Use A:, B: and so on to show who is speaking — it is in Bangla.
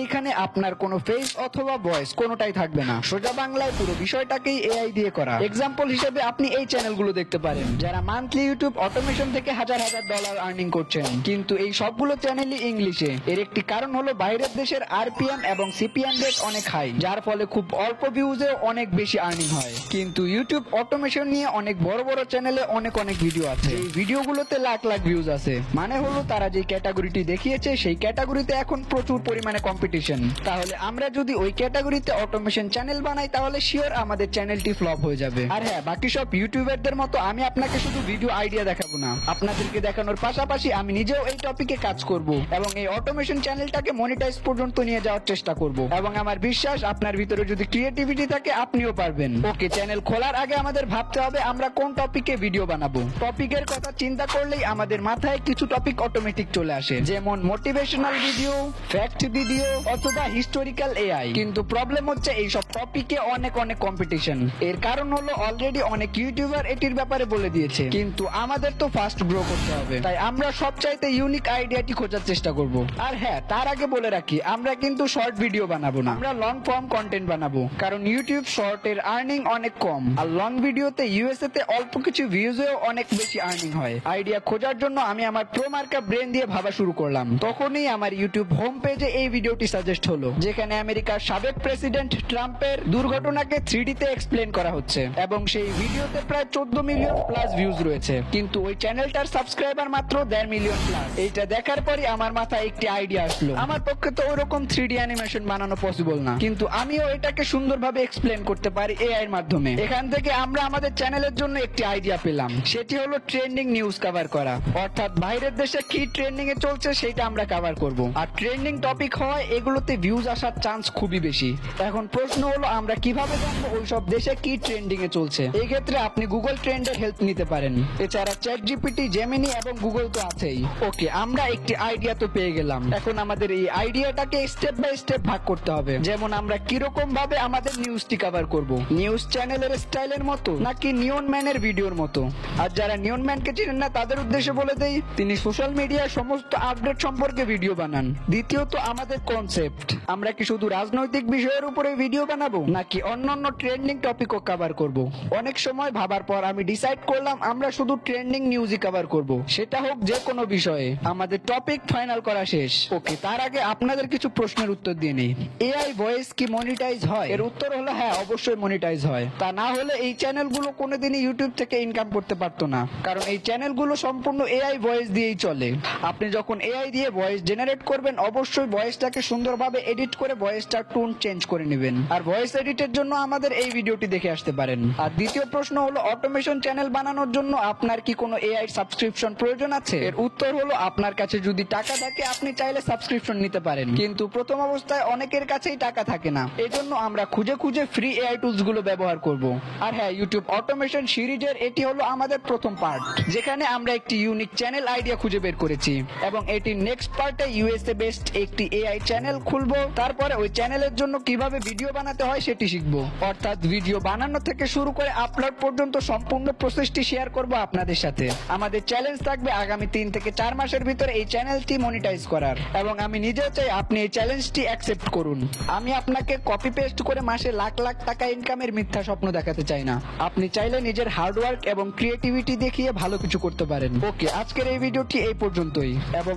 A: এইখানে আপনার কোনো ফেস অথবা ভয়েস কোনোটাই থাকবে না। সোজা বাংলায় পুরো বিষয়টাকেই এআই দিয়ে করা। এক্সাম্পল হিসেবে আপনি এই চ্যানেলগুলো দেখতে পারেন যারা মান্থলি ইউটিউব অটোমেশন থেকে হাজার হাজার ডলার আর্নিং করছেন, কিন্তু এই সবগুলো চ্যানেলই ইংলিশে। এর একটি কারণ হলো বাইরের দেশের আরপিএম এবং সিপিএম রেট অনেক হাই, যার ফলে খুব অল্প ভিউজে অনেক বেশি আর্নিং হয়। কিন্তু ইউটিউব অটোমেশন নিয়ে অনেক বড় বড় চ্যানেলে অনেক ভিডিও আছে, এই ভিডিওগুলোতে লাখ লাখ ভিউজ আছে। মানে হলো তারা যে ক্যাটাগরিটি দেখিয়েছে সেই ক্যাটাগরিতে এখন প্রচুর পরিমাণে কম্পিটিশন। তাহলে আমরা যদি ওই ক্যাটাগরিতে অটোমেশন চ্যানেল বানাই তাহলে শিওর আমাদের চ্যানেলটি ফ্লপ হয়ে যাবে। আর হ্যাঁ, বাকি সব ইউটিউবারদের মতো আমি আপনাকে শুধু ভিডিও আইডিয়া দেখাবো না, আপনাদেরকে দেখানোর পাশাপাশি আমি নিজেও এই টপিকে কাজ করব এবং এই অটোমেশন চ্যানেলটাকে মনিটাইজ পর্যন্ত নিয়ে যাওয়ার চেষ্টা করব। এবং আমার বিশ্বাস আপনার ভিতরে যদি ক্রিয়েটিভিটি থাকে আপনিও পারবেন। ওকে, চ্যানেল খোলার আগে আমাদের ভাবতে হবে আমরা কোন টপিকে ভিডিও বানাবো। টপিকের কথা চিন্তা করলেই আমাদের মাথায় কিছু টপিক অটোমেটিক চলে আসে, যেমন মোটিভেশনাল ভিডিও, ফ্যাক্ট ভিডিও অথবা হিস্টোরিক্যাল এআই। কিন্তু প্রবলেম হচ্ছে এই সব টপিকে অনেক কম্পিটিশন। এর কারণ হলো অলরেডি অনেক ইউটিউবার এটির ব্যাপারে বলে দিয়েছে, কিন্তু আমাদের তো ফাস্ট গ্রো করতে হবে, তাই আমরা সবচাইতে ইউনিক আইডিয়াটি খোঁজার চেষ্টা করব। আর হ্যাঁ, তার আগে বলে রাখি আমরা কিন্তু শর্ট ভিডিও বানাবো না, আমরা লং ফর্ম কন্টেন্ট বানাবো। কারণ ইউটিউব শর্টের আর্নিং অনেক কম, আর লং ভিডিওতে ইউএসএ তে অল্প কিছু ভিউজেও অনেক বেশি আর্নিং হয়। আইডিয়া খোঁজার জন্য আমি আমার প্রো মার্কা ব্রেন দিয়ে ভাবা শুরু করলাম। তখনই আমার ইউটিউব হোম পেজে এই ভিডিওটি সাজেস্ট হলো, যেখানে আমেরিকার সাবেক প্রেসিডেন্ট ট্রাম্পের দুর্ঘটনাকে 3D তে এক্সপ্লেন করা হচ্ছে এবং সেই ভিডিওতে প্রায় 14 মিলিয়ন প্লাস ভিউজ রয়েছে। কিন্তু ওই চ্যানেলটার সাবস্ক্রাইবার মাত্র 1.5 মিলিয়ন প্লাস। এইটা দেখার পরই আমার মাথায় একটি আইডিয়া আসলো। আমার পক্ষে তো ওরকম 3D অ্যানিমেশন বানানো পসিবল না, কিন্তু আমিও এটাকে সুন্দরভাবে এক্সপ্লেন করতে পারি এআই এর মাধ্যমে। এখান থেকে আমরা আমাদের চ্যানেলের জন্য একটি আইডিয়া পেলাম, সেটি হলো ট্রেন্ডিং নিউজ কভার করা। অর্থাৎ বাইরের দেশে কি ট্রেন্ডিং এ চলছে সেটা আমরা কভার করব। আর ট্রেন্ডিং টপিক হয় এগুলোতে ভিউজ আসার চান্স খুবই বেশি। এখন প্রশ্ন হলো আমরা কিভাবে জানবো ওই সব দেশে কি ট্রেন্ডিং এ চলছে? এই ক্ষেত্রে আপনি গুগল ট্রেন্ডের হেল্প নিতে পারেন। এছাড়া চ্যাট জিপিটি, জেমিনি এবং গুগল তো আছেই। ওকে, আমরা একটি আইডিয়া তো পেয়ে গেলাম। এখন আমাদের এই আইডিয়াটাকে স্টেপ বাই স্টেপ ভাগ করতে হবে। যেমন আমরা কিরকম ভাবে আমাদের নিউজটি কভার করব, নিউজ চ্যানেলের স্টাইলের মতো নাকি নিয়ন ম্যানের ভিডিওর মতো। আর যারা নিয়ন ম্যানকে চিনেন না তাদের উদ্দেশ্যে বলে দেই, তিনি সোশ্যাল মিডিয়ার সমস্ত আপডেট সম্পর্কে ভিডিও বানান। দ্বিতীয়ত আমাদের কনসেপ্ট, আমরা কি শুধু রাজনৈতিক বিষয়ের উপরে ভিডিও বানাবো নাকি অন্যান্য ট্রেন্ডিং টপিকও কভার করব? অনেক সময় ভাবার পর আমি ডিসাইড করলাম আমরা শুধু ট্রেন্ডিং নিউজই কভার করব, সেটা হোক যে কোনো বিষয়ে। আমাদের টপিক ফাইনাল করা শেষ। ওকে, তার আগে আপনাদের কিছু প্রশ্নের উত্তর দিয়ে নেই। এআই ভয়েস কি মনিটাইজ হয়? এর উত্তর হলো হ্যাঁ, অবশ্যই মনিটাইজ হয়। তা না হলে এই চ্যানেলগুলো কোনোদিনই ইউটিউব থেকে ইনকাম করতে পারতো না, কারণ এই চ্যানেলগুলো সম্পূর্ণ এআই ভয়েস দিয়েই চলে। আপনি যখন এআই দিয়ে ভয়েস জেনারেট করবেন অবশ্যই ভয়েসটাকে সুন্দরভাবে এডিট করে ভয়েসটার টোন চেঞ্জ করে নেবেন। আর ভয়েস এডিটের জন্য আমাদের এই ভিডিওটি দেখে আসতে পারেন। আর দ্বিতীয় প্রশ্ন হলো অটোমেশন চ্যানেল বানানোর জন্য আপনার কি কোনো এআই সাবস্ক্রিপশন প্রয়োজন আছে? এর উত্তর হলো আপনার কাছে যদি টাকা থাকে আপনি চাইলে সাবস্ক্রিপশন নিতে পারেন, কিন্তু প্রথম অবস্থায় অনেকের কাছেই টাকা থাকে না। এজন্য আমরা খুঁজে খুঁজে ফ্রি এআই টুলস গুলো ব্যবহার করব। আর হ্যাঁ, ইউটিউব অটোমেশন সিরিজের এটি হলো আমাদের প্রথম পার্ট, যেখানে আমরা একটি ইউনিক চ্যানেল আইডিয়া খুঁজে বের করেছি এবং এটির নেক্সট পার্টে ইউএসএ বেসড একটি এআই চ্যানেল খুলবো। তারপরে ওই চ্যানেলের জন্য কিভাবে ভিডিও বানাতে হয় সেটি শিখবো। অর্থাৎ ভিডিও বানানো থেকে শুরু করে আপলোড পর্যন্ত সম্পূর্ণ প্রসেসটি শেয়ার করব আপনাদের সাথে। আমাদের চ্যালেঞ্জ থাকবে আগামী 3 থেকে 4 মাসের ভিতরে এই চ্যানেলটি মনিটাইজ করার, এবং আমি নিজেও চাই আপনি এই চ্যালেঞ্জটি অ্যাকসেপ্ট করুন। আমি আপনাকে কপি পেস্ট করে মাসে লাখ লাখ টাকা ইনকামের মিথ্যা স্বপ্ন দেখাতে চাই না। আপনি চাইলে নিজের হার্ডওয়ার্ক এবং ক্রিয়েটিভিটি দেখিয়ে ভালো কিছু করতে পারেন। ওকে, আজকের এই ভিডিওটি এই পর্যন্তই এবং